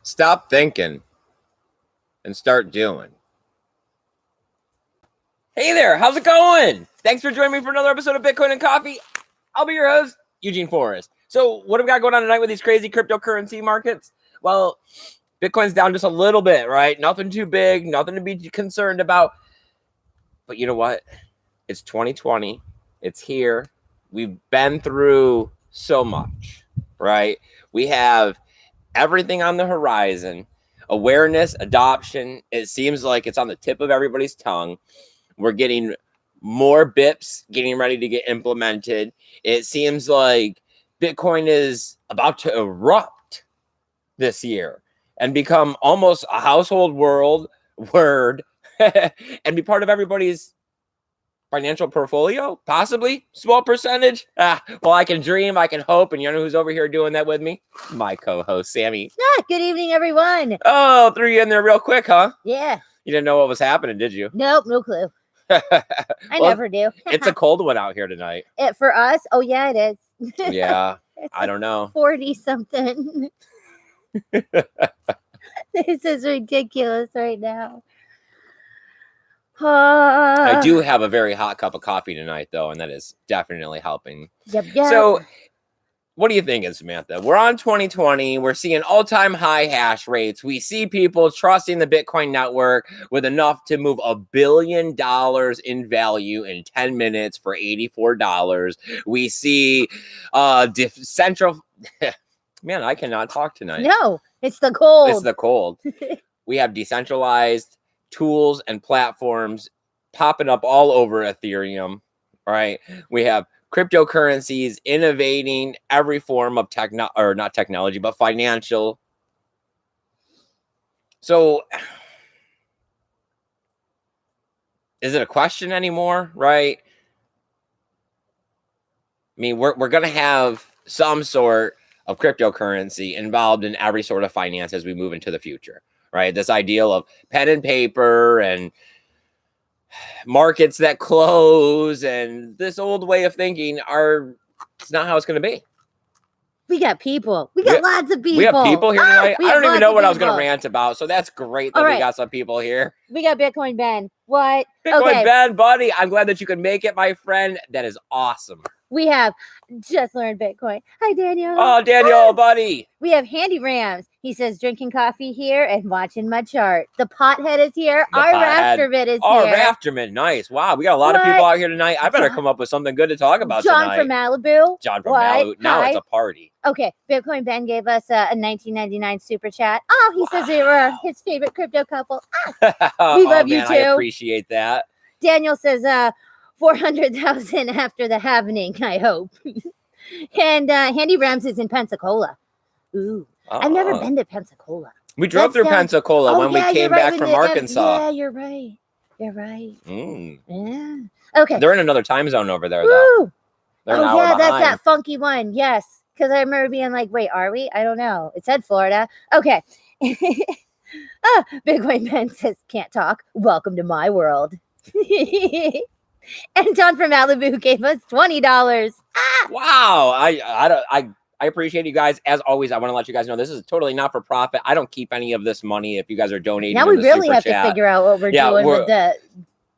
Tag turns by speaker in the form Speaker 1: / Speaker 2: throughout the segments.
Speaker 1: Stop thinking and start doing. Hey there, how's it going? Thanks for joining me for another episode of Bitcoin and Coffee. I'll be your host, Eugene Forrest. So what have we got going on tonight with these crazy cryptocurrency markets? Well, Bitcoin's down just a little bit, right? Nothing too big, nothing to be concerned about. But you know what? It's 2020. It's here. We've been through so much, right? We have everything on the horizon. Awareness, adoption. It seems like it's on the tip of everybody's tongue. We're getting more BIPs getting ready to get implemented. It seems like Bitcoin is about to erupt this year and become almost a household word and be part of everybody's financial portfolio, possibly small percentage. Well, I can dream, I can hope, and you know who's over here doing that with me? My co-host, Sammy.
Speaker 2: Good evening, everyone.
Speaker 1: Oh, threw you in there real quick, huh?
Speaker 2: Yeah.
Speaker 1: You didn't know what was happening, did you?
Speaker 2: Nope, no clue. I never do.
Speaker 1: It's a cold one out here tonight.
Speaker 2: For us? Oh, yeah, it is.
Speaker 1: Yeah, I don't know.
Speaker 2: 40-something. This is ridiculous right now.
Speaker 1: I do have a very hot cup of coffee tonight, though, and that is definitely helping.
Speaker 2: Yep.
Speaker 1: So, what do you think, Samantha? We're on 2020. We're seeing all-time high hash rates. We see people trusting the Bitcoin network with enough to move $1 billion in value in 10 minutes for $84. We see central... Man, I cannot talk tonight.
Speaker 2: No, it's the cold.
Speaker 1: It's the cold. We have decentralized tools and platforms popping up all over Ethereum, right? We have cryptocurrencies innovating every form of not technology, but financial. So is it a question anymore, right? I mean, we're going to have some sort of cryptocurrency involved in every sort of finance as we move into the future, right? This ideal of pen and paper and markets that close and this old way of thinking it's not how it's going to be.
Speaker 2: We got people. We got lots of people.
Speaker 1: We have people here tonight. I don't even know what I was going to rant about. So that's great that we got some people here.
Speaker 2: We got Bitcoin Ben. What?
Speaker 1: Bitcoin Ben, buddy. I'm glad that you could make it, my friend. That is awesome.
Speaker 2: We have Just Learned Bitcoin. Hi, Daniel.
Speaker 1: Oh, Daniel, buddy.
Speaker 2: We have Handy Rams. He says, drinking coffee here and watching my chart. The pothead is here. Our Rafterman is here.
Speaker 1: Oh, Rafterman. Nice. Wow. We got a lot of people out here tonight. I better come up with something good to talk about
Speaker 2: tonight.
Speaker 1: John
Speaker 2: from Malibu.
Speaker 1: John from Malibu. Now it's a party.
Speaker 2: Okay. Bitcoin Ben gave us a 1999 super chat. Oh, he says they were his favorite crypto couple. We love you too.
Speaker 1: I appreciate that.
Speaker 2: Daniel says, 400,000 after the halvening, I hope. And Handy Rams is in Pensacola. Ooh. I've never been to Pensacola.
Speaker 1: We drove through Pensacola when we came back from Arkansas.
Speaker 2: Yeah, you're right. You're right. Yeah. Okay.
Speaker 1: They're in another time zone over there, though. They're an hour behind.
Speaker 2: That's that funky one. Yes. Because I remember being like, wait, are we? I don't know. It said Florida. Okay. Bitcoin Ben says, can't talk. Welcome to my world. And John from Malibu gave us $20.
Speaker 1: Wow. I appreciate you guys. As always, I want to let you guys know this is totally not for profit. I don't keep any of this money if you guys are donating.
Speaker 2: Now we really have to figure out what we're doing with the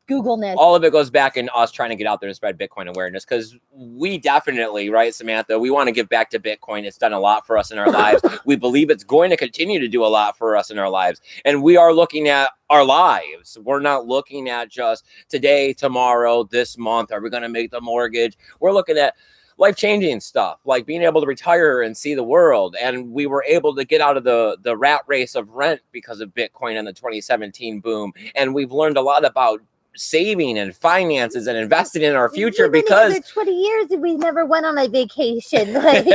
Speaker 2: Googleness.
Speaker 1: All of it goes back in us trying to get out there and spread Bitcoin awareness, because we definitely, right, Samantha, we want to give back to Bitcoin. It's done a lot for us in our lives. We believe it's going to continue to do a lot for us in our lives. And we are looking at our lives. We're not looking at just today, tomorrow, this month. Are we going to make the mortgage? We're looking at life-changing stuff, like being able to retire and see the world. And we were able to get out of the rat race of rent because of Bitcoin and the 2017 boom. And we've learned a lot about saving and finances and investing in our future, because
Speaker 2: 20 years and we never went on a vacation. Like,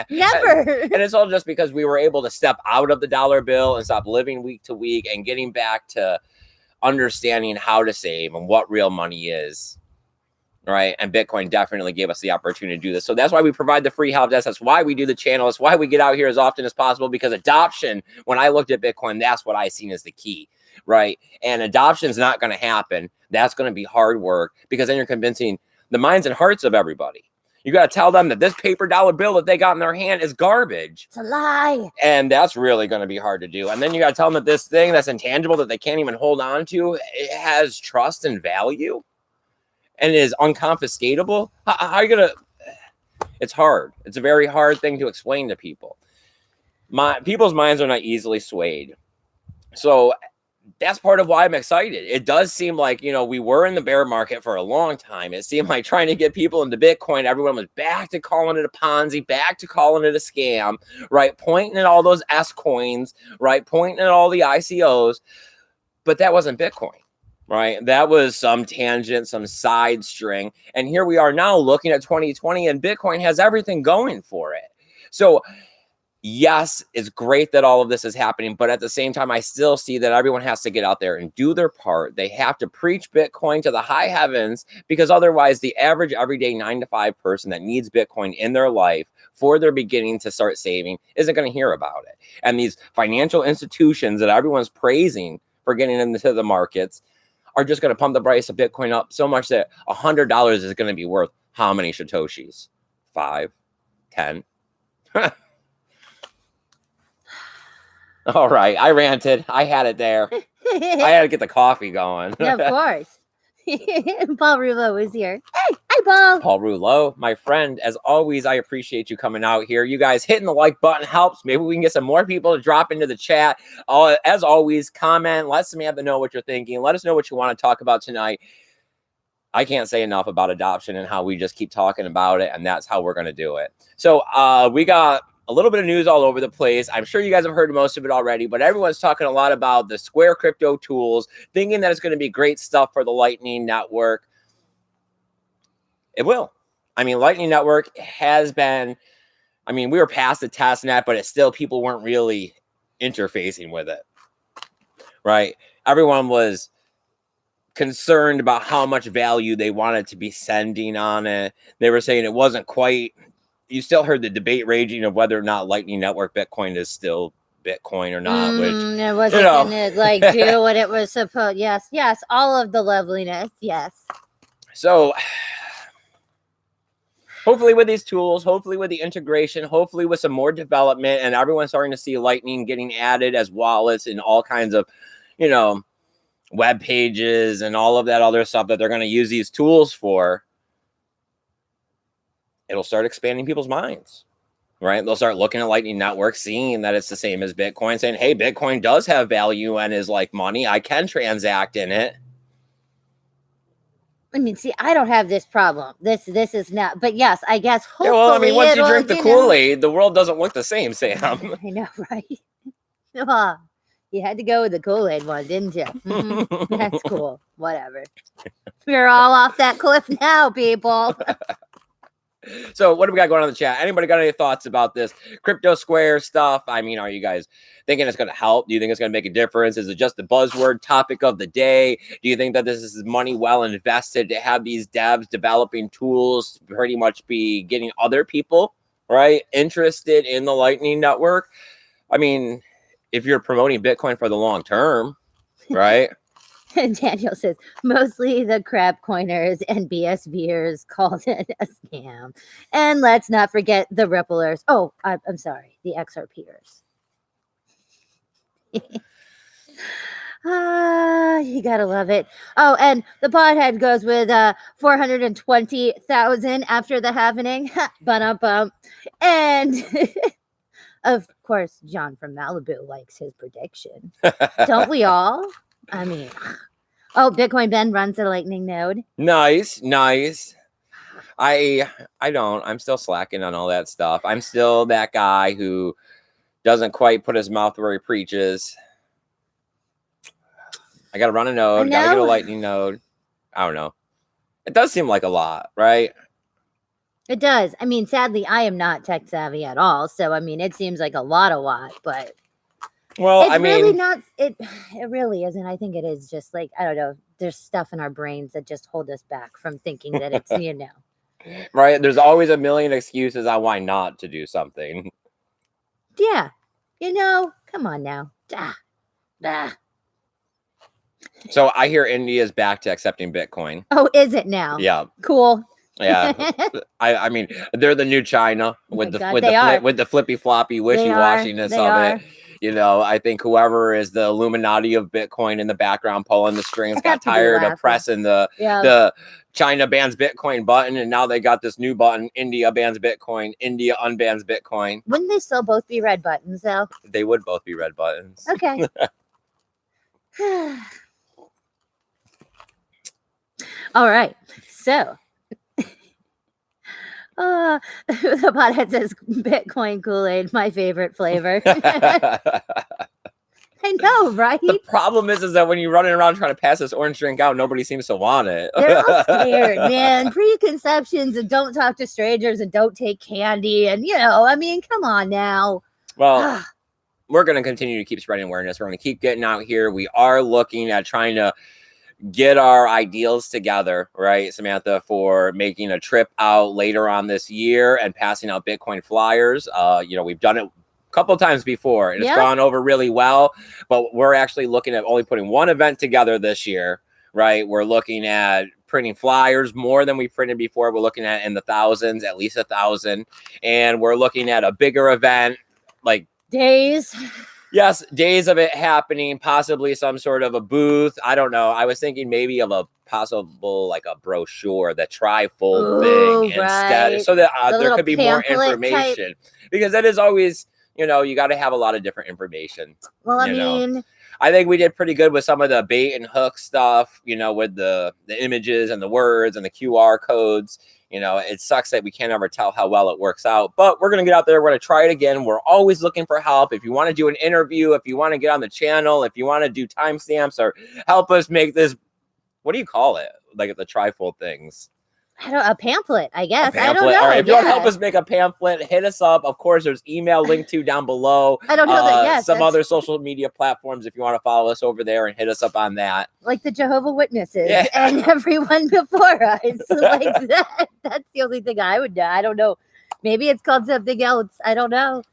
Speaker 2: never.
Speaker 1: And it's all just because we were able to step out of the dollar bill and stop living week to week and getting back to understanding how to save and what real money is. Right. And Bitcoin definitely gave us the opportunity to do this. So that's why we provide the free help desk. That's why we do the channel. It's why we get out here as often as possible, because adoption, when I looked at Bitcoin, that's what I seen as the key. Right. And adoption is not going to happen. That's going to be hard work, because then you're convincing the minds and hearts of everybody. You got to tell them that this paper dollar bill that they got in their hand is garbage.
Speaker 2: It's a lie.
Speaker 1: And that's really going to be hard to do. And then you got to tell them that this thing that's intangible that they can't even hold on to, it has trust and value and is unconfiscatable. How are you going to... It's hard. It's a very hard thing to explain to people. People's minds are not easily swayed. So that's part of why I'm excited. It does seem like, we were in the bear market for a long time. It seemed like trying to get people into Bitcoin, everyone was back to calling it a Ponzi, back to calling it a scam, right? Pointing at all those S coins, right? Pointing at all the ICOs. But that wasn't Bitcoin, right? That was some tangent, some side string. And here we are now looking at 2020, and Bitcoin has everything going for it. So yes, it's great that all of this is happening, but at the same time, I still see that everyone has to get out there and do their part. They have to preach Bitcoin to the high heavens, because otherwise the average everyday 9-to-5 person that needs Bitcoin in their life for their beginning to start saving isn't going to hear about it. And these financial institutions that everyone's praising for getting into the markets are just going to pump the price of Bitcoin up so much that $100 is going to be worth how many Satoshis? 5, 10? All right, I ranted. I had it there. I had to get the coffee going.
Speaker 2: Of course. Paul Rouleau is here. Hey, hi, Paul.
Speaker 1: Paul Rouleau, my friend, as always, I appreciate you coming out here. You guys hitting the like button helps. Maybe we can get some more people to drop into the chat. As always, comment. Let Samantha know what you're thinking. Let us know what you want to talk about tonight. I can't say enough about adoption and how we just keep talking about it, and that's how we're going to do it. So we got a little bit of news all over the place. I'm sure you guys have heard most of it already, but everyone's talking a lot about the Square crypto tools, thinking that it's going to be great stuff for the Lightning Network. It will. I mean, Lightning Network has been, we were past the test net, but it's still, people weren't really interfacing with it, right? Everyone was concerned about how much value they wanted to be sending on it. They were saying it wasn't quite... You still heard the debate raging of whether or not Lightning Network Bitcoin is still Bitcoin or not. Which
Speaker 2: it wasn't going to do what it was supposed. Yes, all of the loveliness. Yes.
Speaker 1: So hopefully with these tools, hopefully with the integration, hopefully with some more development, and everyone's starting to see Lightning getting added as wallets and all kinds of, web pages and all of that other stuff that they're going to use these tools for. It'll start expanding people's minds, right? They'll start looking at Lightning Network, seeing that it's the same as Bitcoin, saying, hey, Bitcoin does have value and is like money. I can transact in it.
Speaker 2: See, I don't have this problem. This is not, but yes, I guess hopefully.
Speaker 1: Once you drink the Kool-Aid, the world doesn't look the same, Sam.
Speaker 2: I know, right? You had to go with the Kool-Aid one, didn't you? Mm-hmm. That's cool. Whatever. We're all off that cliff now, people.
Speaker 1: So what do we got going on in the chat? Anybody got any thoughts about this crypto Square stuff? Are you guys thinking it's going to help? Do you think it's going to make a difference? Is it just the buzzword topic of the day? Do you think that this is money well invested to have these devs developing tools to pretty much be getting other people, right, interested in the Lightning Network? If you're promoting Bitcoin for the long term, right?
Speaker 2: Daniel says, mostly the crap coiners and BSVers called it a scam. And let's not forget the Ripplers. Oh, I'm sorry, the XRPers. You gotta love it. Oh, and the pothead goes with 420,000 after the halvening. Bum. And of course, John from Malibu likes his prediction. Don't we all? Bitcoin Ben runs a Lightning node.
Speaker 1: Nice. I don't. I'm still slacking on all that stuff. I'm still that guy who doesn't quite put his mouth where he preaches. I got to run a node. Got to get a Lightning node. I don't know. It does seem like a lot, right?
Speaker 2: It does. Sadly, I am not tech savvy at all. So, it seems like a lot, but...
Speaker 1: Well,
Speaker 2: it's really not. It really isn't. I think it is just like, I don't know. There's stuff in our brains that just hold us back from thinking that it's,
Speaker 1: Right. There's always a million excuses on why not to do something.
Speaker 2: Yeah. Come on now.
Speaker 1: So I hear India's back to accepting Bitcoin.
Speaker 2: Oh, is it now?
Speaker 1: Yeah.
Speaker 2: Cool.
Speaker 1: Yeah, I mean, they're the new China with the flippy floppy wishy washiness of it. You know, I think whoever is the Illuminati of Bitcoin in the background pulling the strings got tired of pressing the China bans Bitcoin button, and now they got this new button: India bans Bitcoin, India unbans Bitcoin.
Speaker 2: Wouldn't they still both be red buttons, though?
Speaker 1: They would both be red buttons.
Speaker 2: Okay. All right. So, the pothead says Bitcoin Kool-Aid, my favorite flavor. I know, right?
Speaker 1: The problem is that when you're running around trying to pass this orange drink out, nobody seems to want it.
Speaker 2: They're all scared, man. Preconceptions and don't talk to strangers and don't take candy. And, you know, I mean, come on now.
Speaker 1: Well, we're going to continue to keep spreading awareness. We're going to keep getting out here. We are looking at trying to get our ideals together, right, Samantha, for making a trip out later on this year and passing out Bitcoin flyers. You know, we've done it couple times before and it's gone over really well, but we're actually looking at only putting one event together this year, right? We're looking at printing flyers more than we printed before. We're looking at in the thousands, at least 1,000, and we're looking at a bigger event, like
Speaker 2: days
Speaker 1: of it happening, possibly some sort of a booth. I don't know. I was thinking maybe of a possible like a brochure, the trifold thing instead, so that there could be more information because that is always, you know, you got to have a lot of different information.
Speaker 2: Well, I mean,
Speaker 1: I think we did pretty good with some of the bait and hook stuff, you know, with the images and the words and the QR codes. You know, it sucks that we can't ever tell how well it works out, but we're going to get out there. We're going to try it again. We're always looking for help. If you want to do an interview, if you want to get on the channel, if you want to do timestamps or help us make this, what do you call it? Like the trifold things.
Speaker 2: A pamphlet, I guess.
Speaker 1: I don't know. All right, if you want to help us make a pamphlet, hit us up. Of course, there's email linked to down below.
Speaker 2: I don't know that. Yes,
Speaker 1: some other social media platforms if you want to follow us over there and hit us up on that.
Speaker 2: Like the Jehovah's Witnesses and everyone before us. Like that. That's the only thing I would know. I don't know. Maybe it's called something else. I don't know.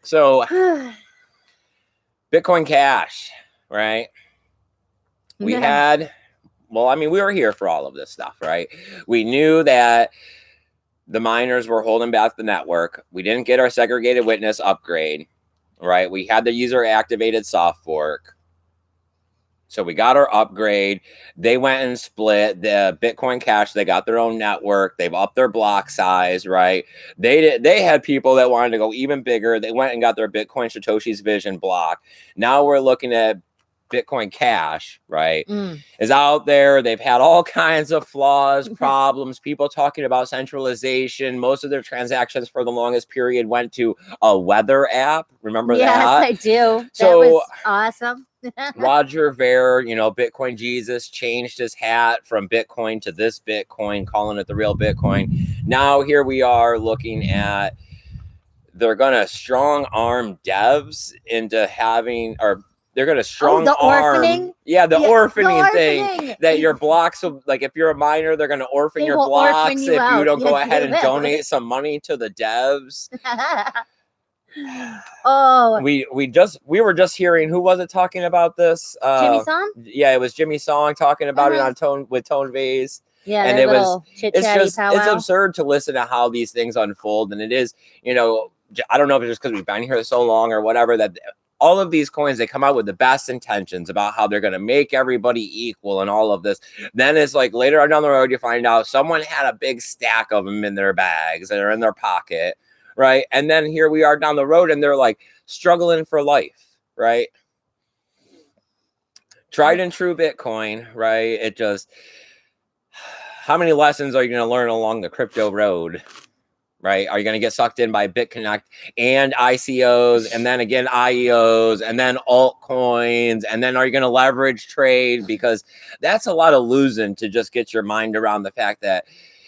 Speaker 1: So, Bitcoin Cash, right? We had. Well, I mean, we were here for all of this stuff, right? We knew that the miners were holding back the network. We didn't get our segregated witness upgrade, right? We had the user activated soft fork. So we got our upgrade. They went and split the Bitcoin Cash. They got their own network. They've upped their block size, right? They had people that wanted to go even bigger. They went and got their Bitcoin Satoshi's Vision block. Now we're looking at Bitcoin Cash, right, is out there. They've had all kinds of flaws, problems, people talking about centralization. Most of their transactions for the longest period went to a weather app. Remember that?
Speaker 2: Yes, I do.
Speaker 1: So,
Speaker 2: that was awesome.
Speaker 1: Roger Ver, you know, Bitcoin Jesus, changed his hat from Bitcoin to this Bitcoin, calling it the real Bitcoin. Now here we are looking at, they're going to strong arm devs into having, or they're going to strong arm. Orphaning? Yeah, the orphaning thing that your blocks, will, like if you're a miner, they're going to orphan your blocks if you don't go ahead and donate some money to the devs. We were just hearing, who was it talking about this?
Speaker 2: Jimmy Song?
Speaker 1: Yeah, it was Jimmy Song talking about it on Tone Vase.
Speaker 2: Yeah,
Speaker 1: and it's absurd to listen to how these things unfold. And it is, you know, I don't know if it's just because we've been here so long or whatever, that all of these coins, they come out with the best intentions about how they're going to make everybody equal and all of this. Then it's like later on down the road, you find out someone had a big stack of them in their bags that are in their pocket, right? And then here we are down the road and they're like struggling for life, right? Tried and true Bitcoin, right? It just, how many lessons are you going to learn along the crypto road? Right? Are you going to get sucked in by BitConnect and ICOs and then again IEOs and then altcoins? And then are you going to leverage trade? Because that's a lot of losing to just get your mind around the fact that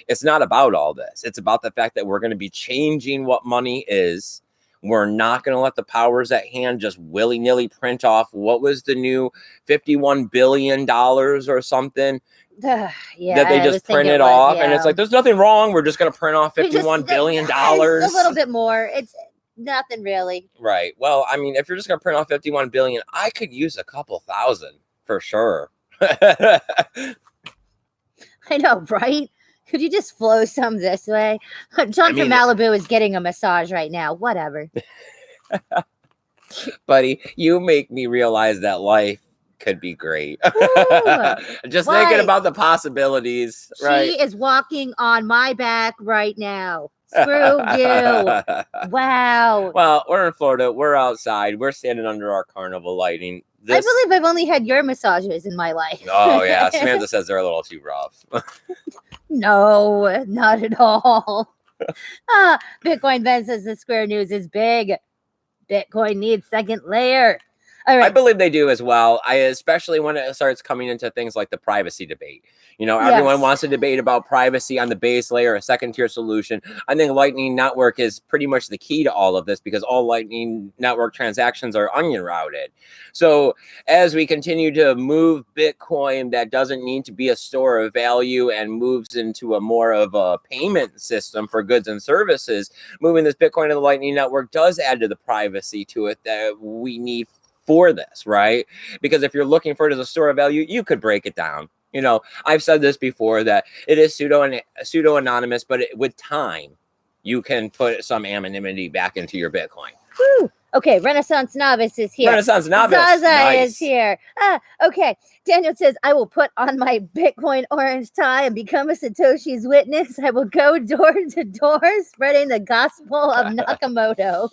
Speaker 1: it's not about all this. It's about the fact that we're going to be changing what money is. We're not going to let the powers at hand just willy-nilly print off. What was the new $51 billion or something?
Speaker 2: That
Speaker 1: they just printed off, and it's like, there's nothing wrong. We're just going to print off $51 billion.
Speaker 2: A little bit more. It's nothing really.
Speaker 1: Right. Well, I mean, if you're just going to print off 51 billion, I could use a couple thousand for sure.
Speaker 2: I know, right? Could you just flow some this way? John from Malibu is getting a massage right now. Whatever.
Speaker 1: Buddy, you make me realize that life could be great. Just thinking about the possibilities, right?
Speaker 2: She is walking on my back right now. Screw you. Wow.
Speaker 1: Well, we're in Florida. We're outside. We're standing under our carnival lighting.
Speaker 2: I believe I've only had your massages in my life.
Speaker 1: Oh, yeah. Samantha says they're a little too rough.
Speaker 2: No, not at all. Bitcoin Ben says the Square News is big. Bitcoin needs second layer. All right.
Speaker 1: I believe they do as well. Especially when it starts coming into things like the privacy debate. You know, everyone wants to debate about privacy on the base layer, a second tier solution. I think Lightning Network is pretty much the key to all of this because all Lightning Network transactions are onion routed. So as we continue to move Bitcoin that doesn't need to be a store of value and moves into a more of a payment system for goods and services, moving this Bitcoin to the Lightning Network does add to the privacy to it that we need for this, right? Because if you're looking for it as a store of value, you could break it down. You know, I've said this before that it is pseudo anonymous, but with time, you can put some anonymity back into your Bitcoin.
Speaker 2: Woo. Okay, Renaissance Novice is here.
Speaker 1: Renaissance Novice.
Speaker 2: Zaza is here. Okay. Daniel says, I will put on my Bitcoin orange tie and become a Satoshi's witness. I will go door to door spreading the gospel of Nakamoto.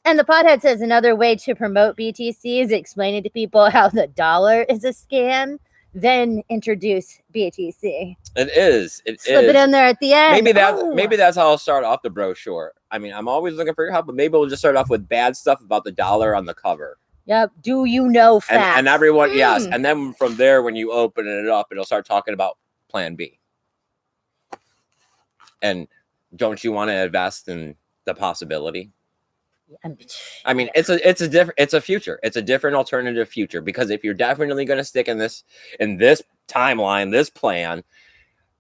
Speaker 2: And the pothead says another way to promote BTC is explaining to people how the dollar is a scam, then introduce BTC.
Speaker 1: It is.
Speaker 2: Slip it in there at the end.
Speaker 1: Maybe that's how I'll start off the brochure. I mean, I'm always looking for your help, but maybe we'll just start off with bad stuff about the dollar on the cover.
Speaker 2: Yep. Do you know facts?
Speaker 1: And everyone, yes. And then from there, when you open it up, it'll start talking about Plan B. And don't you want to invest in the possibility? I mean, it's a future. It's a different alternative future because if you're definitely going to stick in this timeline, this plan,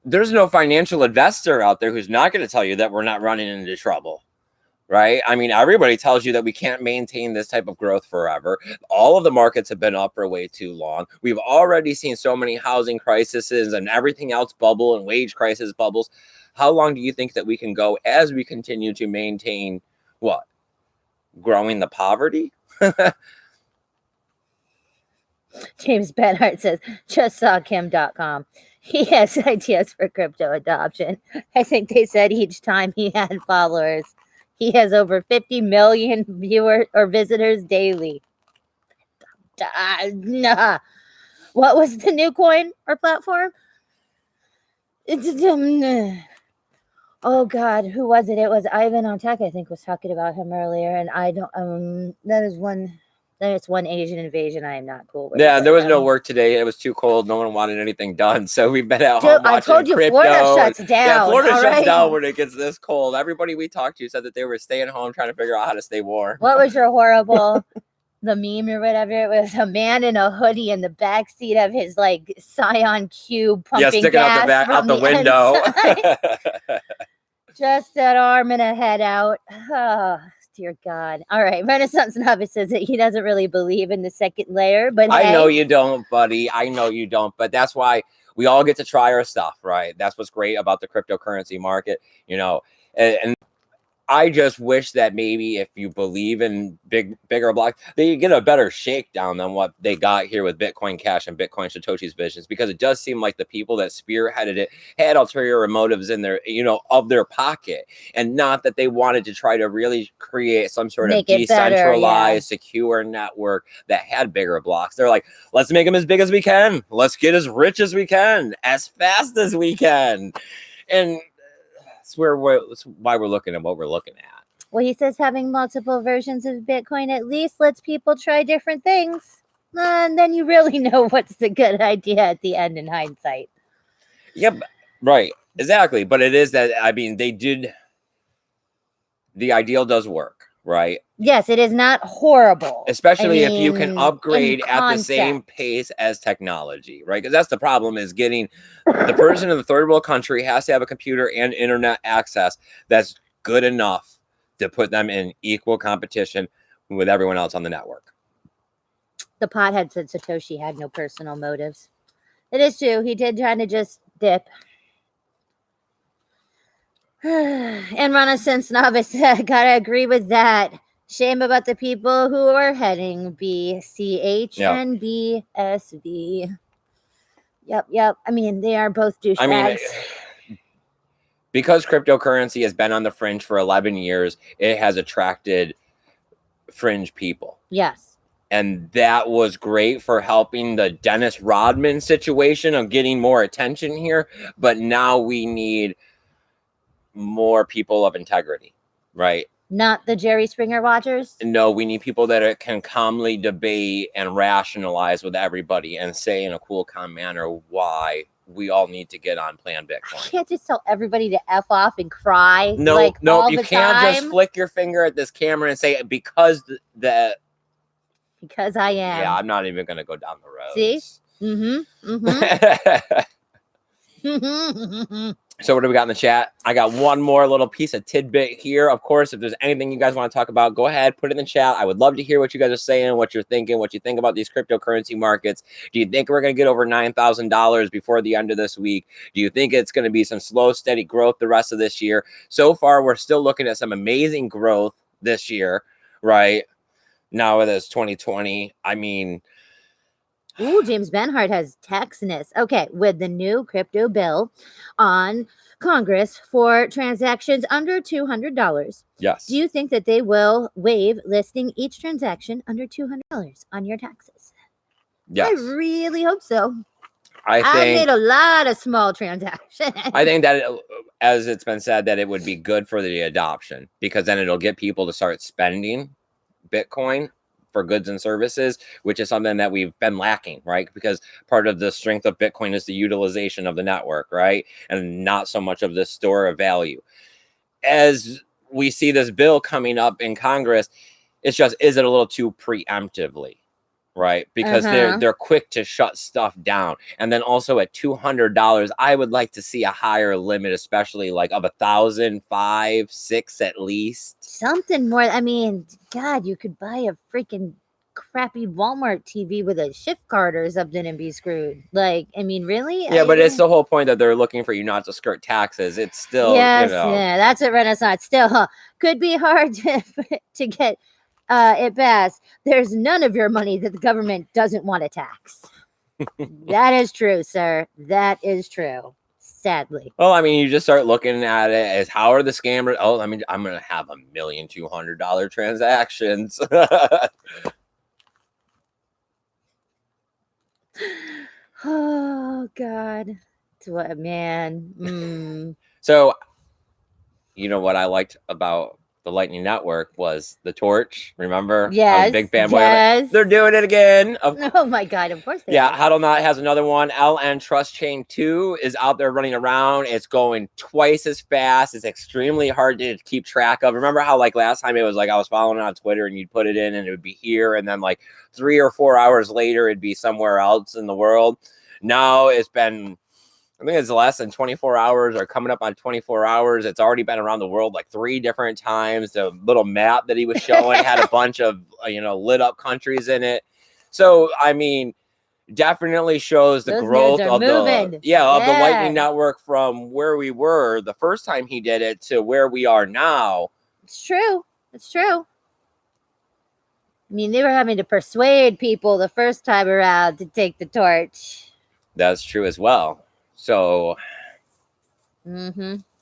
Speaker 1: there's no financial investor out there who's not going to tell you that we're not running into trouble, right? I mean, everybody tells you that we can't maintain this type of growth forever. All of the markets have been up for way too long. We've already seen so many housing crises and everything else bubble and wage crisis bubbles. How long do you think that we can go as we continue to maintain what? Growing the poverty?
Speaker 2: James Benhart says, just saw Kim.com. He has ideas for crypto adoption. I think they said each time he had followers. He has over 50 million viewers or visitors daily. Nah. What was the new coin or platform? Oh God, who was it? It was Ivan on Tech, I think, was talking about him earlier, and I don't. It's one Asian invasion I am not cool with.
Speaker 1: Yeah, there was no work today. It was too cold. No one wanted anything done, so we've been at home watching
Speaker 2: I told you,
Speaker 1: crypto.
Speaker 2: Florida shuts down.
Speaker 1: Yeah, Florida shuts down when it gets this cold. Everybody we talked to said that they were staying home trying to figure out how to stay warm.
Speaker 2: What was your horrible? The meme or whatever, it was a man in a hoodie in the back seat of his like Scion cube pumping
Speaker 1: sticking
Speaker 2: gas
Speaker 1: out the window.
Speaker 2: Just an arm and a head out. Oh, dear God. All right. Renaissance Novice says that he doesn't really believe in the second layer, but
Speaker 1: I know you don't, buddy. I know you don't, but that's why we all get to try our stuff, right? That's what's great about the cryptocurrency market, you know, and I just wish that maybe if you believe in bigger blocks, they get a better shakedown than what they got here with Bitcoin Cash and Bitcoin Satoshi's visions, because it does seem like the people that spearheaded it had ulterior motives in their, of their pocket, and not that they wanted to try to really create some sort of decentralized, secure network that had bigger blocks. They're like, let's make them as big as we can. Let's get as rich as we can, as fast as we can. And that's why we're looking at what we're looking at.
Speaker 2: Well, he says having multiple versions of Bitcoin at least lets people try different things. And then you really know what's the good idea at the end in hindsight.
Speaker 1: Yep, right. Exactly. But it is that, I mean, the ideal does work, right?
Speaker 2: Yes, it is not horrible.
Speaker 1: Especially if you can upgrade at the same pace as technology, right? Because that's the problem, is getting the person in the third world country has to have a computer and internet access that's good enough to put them in equal competition with everyone else on the network.
Speaker 2: The pothead said Satoshi had no personal motives. It is true. He did kind of just dip. And Renaissance Novice, gotta agree with that. Shame about the people who are heading BCH and BSV. Yep. I mean, they are both douchebags.
Speaker 1: I mean, because cryptocurrency has been on the fringe for 11 years, it has attracted fringe people.
Speaker 2: Yes.
Speaker 1: And that was great for helping the Dennis Rodman situation of getting more attention here. But now we need more people of integrity, right?
Speaker 2: Not the Jerry Springer watchers?
Speaker 1: No, we need people that can calmly debate and rationalize with everybody and say in a cool, calm manner why we all need to get on Plan Bitcoin.
Speaker 2: You can't just tell everybody to F off and cry.
Speaker 1: No, you can't
Speaker 2: time.
Speaker 1: just flick your finger at this camera and say, because
Speaker 2: Because I am.
Speaker 1: Yeah, I'm not even going to go down the road.
Speaker 2: See?
Speaker 1: So what do we got in the chat? I got one more little piece of tidbit here. Of course, if there's anything you guys want to talk about, go ahead, put it in the chat. I would love to hear what you guys are saying, what you're thinking, what you think about these cryptocurrency markets. Do you think we're going to get over $9,000 before the end of this week? Do you think it's going to be some slow, steady growth the rest of this year? So far, we're still looking at some amazing growth this year, right? Now it is 2020. I mean...
Speaker 2: Ooh, James Benhart has Texas. Okay, with the new crypto bill on Congress for transactions under $200.
Speaker 1: Yes.
Speaker 2: Do you think that they will waive listing each transaction under $200 on your taxes?
Speaker 1: Yes.
Speaker 2: I really hope so.
Speaker 1: I
Speaker 2: made a lot of small transactions.
Speaker 1: I think that, as it's been said, that it would be good for the adoption, because then it'll get people to start spending Bitcoin for goods and services, which is something that we've been lacking, right? Because part of the strength of Bitcoin is the utilization of the network, right? And not so much of the store of value. As we see this bill coming up in Congress, it's just, is it a little too preemptively, right? Because they're quick to shut stuff down. And then also at $200, I would like to see a higher limit, especially like of 1,000, 5, 6 at least.
Speaker 2: Something more. I mean, God, you could buy a freaking crappy Walmart TV with a shift card or something and be screwed. Like, I mean, really?
Speaker 1: Yeah, but it's the whole point that they're looking for you not to skirt taxes. It's still,
Speaker 2: yeah, that's what Renaissance still could be hard to get it passed. There's none of your money that the government doesn't want to tax. That is true, sir. That is true. Sadly.
Speaker 1: Well, I mean, you just start looking at it as, how are the scammers? Oh, I mean, I'm going to have $1,200,000 transactions.
Speaker 2: Oh, God. What, man.
Speaker 1: So, you know what I liked about the Lightning Network was the torch. Remember?
Speaker 2: Yes.
Speaker 1: I was a big fanboy.
Speaker 2: Yes.
Speaker 1: They're doing it again.
Speaker 2: Oh my God! Of course they are.
Speaker 1: HODLNOT has another one. LN Trust Chain 2 is out there running around. It's going twice as fast. It's extremely hard to keep track of. Remember how like last time it was like I was following it on Twitter and you'd put it in and it would be here, and then like 3 or 4 hours later it'd be somewhere else in the world. Now it's been, I think it's less than 24 hours or coming up on 24 hours. It's already been around the world like 3 different times. The little map that he was showing had a bunch of, lit up countries in it. So, I mean, definitely shows the growth of the Lightning Network from where we were the first time he did it to where we are now.
Speaker 2: It's true. It's true. I mean, they were having to persuade people the first time around to take the torch.
Speaker 1: That's true as well. So,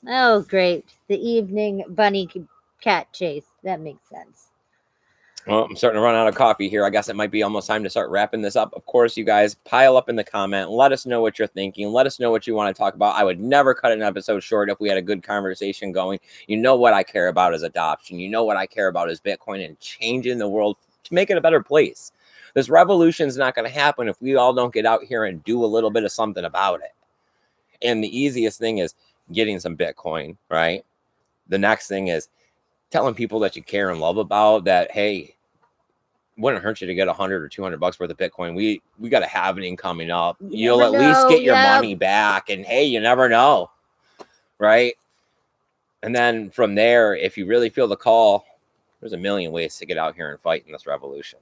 Speaker 2: oh, great. The evening bunny cat chase. That makes sense.
Speaker 1: Well, I'm starting to run out of coffee here. I guess it might be almost time to start wrapping this up. Of course, you guys pile up in the comment. Let us know what you're thinking. Let us know what you want to talk about. I would never cut an episode short if we had a good conversation going. You know what I care about is adoption. You know what I care about is Bitcoin and changing the world to make it a better place. This revolution is not going to happen if we all don't get out here and do a little bit of something about it. And the easiest thing is getting some Bitcoin, right? The next thing is telling people that you care and love about that, hey, wouldn't hurt you to get $100 or $200 worth of Bitcoin. We got a halving coming up. You'll at least get your money back. And hey, you never know, right? And then from there, if you really feel the call, there's a million ways to get out here and fight in this revolution.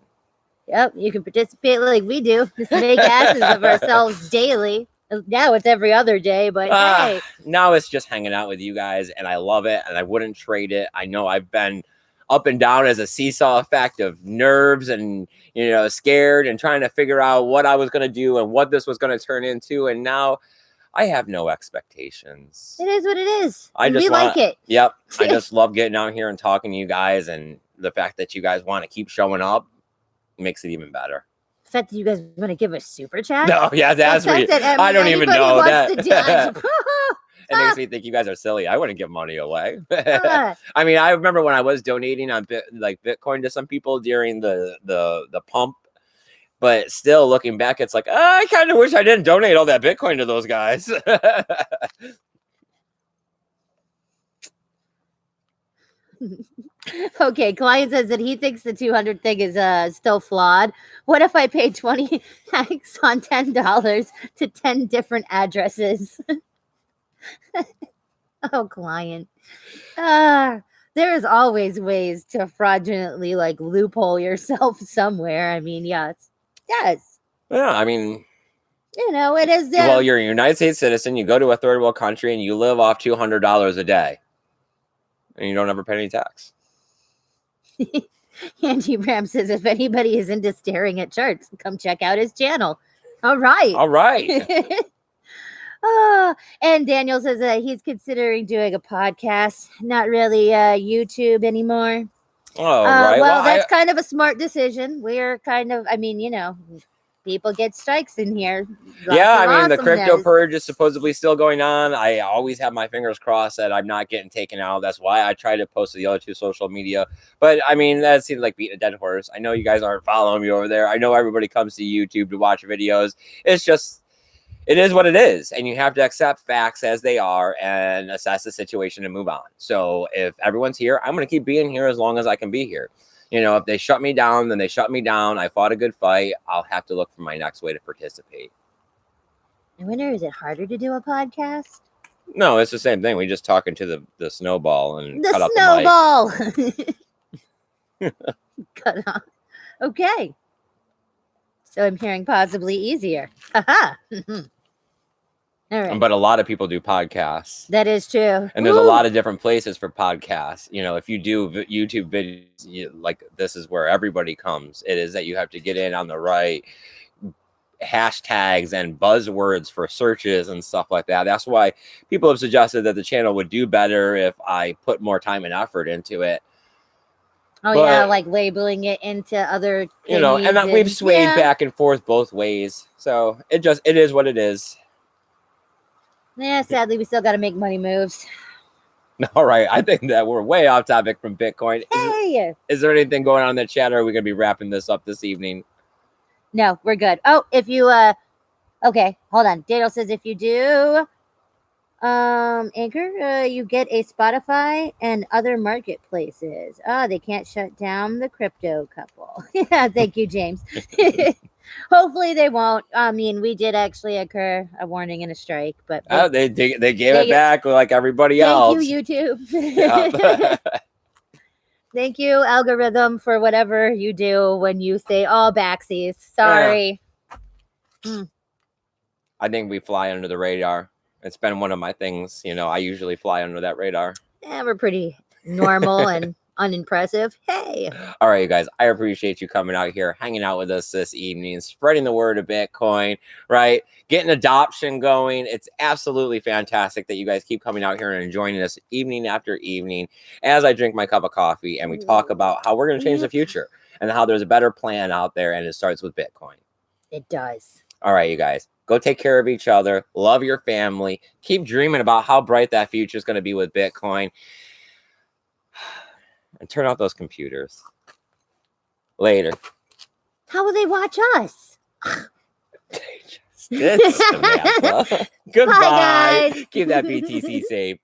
Speaker 2: Yep, you can participate like we do. Just make asses of ourselves daily. Now it's every other day, but hey.
Speaker 1: Now it's just hanging out with you guys, and I love it, and I wouldn't trade it. I know I've been up and down as a seesaw effect of nerves and, scared and trying to figure out what I was going to do and what this was going to turn into. And now I have no expectations.
Speaker 2: It is what it is.
Speaker 1: We
Speaker 2: like it.
Speaker 1: Yep. I just love getting out here and talking to you guys, and the fact that you guys want to keep showing up makes it even better.
Speaker 2: The fact that you guys want to give a super chat?
Speaker 1: No, yeah, that's weird. I don't even know that. It makes me think you guys are silly. I wouldn't give money away. I mean, I remember when I was donating on Bitcoin to some people during the pump, but still looking back, it's like, I kind of wish I didn't donate all that Bitcoin to those guys.
Speaker 2: Okay, client says that he thinks the 200 thing is still flawed. What if I pay 20x on $10 to 10 different addresses? Oh, client. There is always ways to fraudulently loophole yourself somewhere. I mean, yes.
Speaker 1: Yeah, I mean,
Speaker 2: it is.
Speaker 1: Well, you're a United States citizen. You go to a third world country and you live off $200 a day, and you don't ever pay any tax.
Speaker 2: Angie Ram says if anybody is into staring at charts, come check out his channel. All right. And Daniel says that he's considering doing a podcast, not really YouTube anymore.
Speaker 1: Oh, right.
Speaker 2: Well, that's kind of a smart decision. We're kind of, people get strikes in here.
Speaker 1: The crypto purge is supposedly still going on. I always have my fingers crossed that I'm not getting taken out. That's why I try to post to the other two social media. But that seems like beating a dead horse. I know you guys aren't following me over there. I know everybody comes to YouTube to watch videos. It's just, it is what it is. And you have to accept facts as they are and assess the situation and move on. So if everyone's here, I'm going to keep being here as long as I can be here. If they shut me down, then they shut me down. I fought a good fight. I'll have to look for my next way to participate.
Speaker 2: I wonder, is it harder to do a podcast?
Speaker 1: No, it's the same thing. We just talking to the snowball and
Speaker 2: the
Speaker 1: cut
Speaker 2: snowball.
Speaker 1: Up the mic.
Speaker 2: Cut off. Okay. So I'm hearing possibly easier. Haha. All right.
Speaker 1: But a lot of people do podcasts.
Speaker 2: That is true.
Speaker 1: And there's a lot of different places for podcasts. If you do YouTube videos, this is where everybody comes. It is that you have to get in on the right hashtags and buzzwords for searches and stuff like that. That's why people have suggested that the channel would do better if I put more time and effort into it.
Speaker 2: Oh, but, yeah, labeling it into other things.
Speaker 1: And we've swayed back and forth both ways. So it is what it is.
Speaker 2: Yeah, sadly, we still got to make money moves.
Speaker 1: All right. I think that we're way off topic from Bitcoin.
Speaker 2: Hey!
Speaker 1: Is there anything going on in the chat, or are we going to be wrapping this up this evening?
Speaker 2: No, we're good. Oh, if you, okay, hold on. Daniel says if you do Anchor, you get a Spotify and other marketplaces. They can't shut down the crypto couple. Yeah, thank you, James. Hopefully they won't. We did actually incur a warning and a strike, but
Speaker 1: they gave it back like everybody else.
Speaker 2: Thank you, YouTube. Thank you, algorithm, for whatever you do when you say all backsies. Sorry.
Speaker 1: I think we fly under the radar. It's been one of my things. I usually fly under that radar.
Speaker 2: Yeah, we're pretty normal and unimpressive. Hey.
Speaker 1: All right, you guys. I appreciate you coming out here, hanging out with us this evening, spreading the word of Bitcoin, right? Getting adoption going. It's absolutely fantastic that you guys keep coming out here and joining us evening after evening as I drink my cup of coffee and we talk about how we're going to change the future and how there's a better plan out there, and it starts with Bitcoin.
Speaker 2: It does.
Speaker 1: All right, you guys. Go take care of each other. Love your family. Keep dreaming about how bright that future is going to be with Bitcoin. And turn off those computers. Later.
Speaker 2: How will they watch us?
Speaker 1: It's Samantha. Goodbye.
Speaker 2: Bye, guys.
Speaker 1: Keep that BTC safe.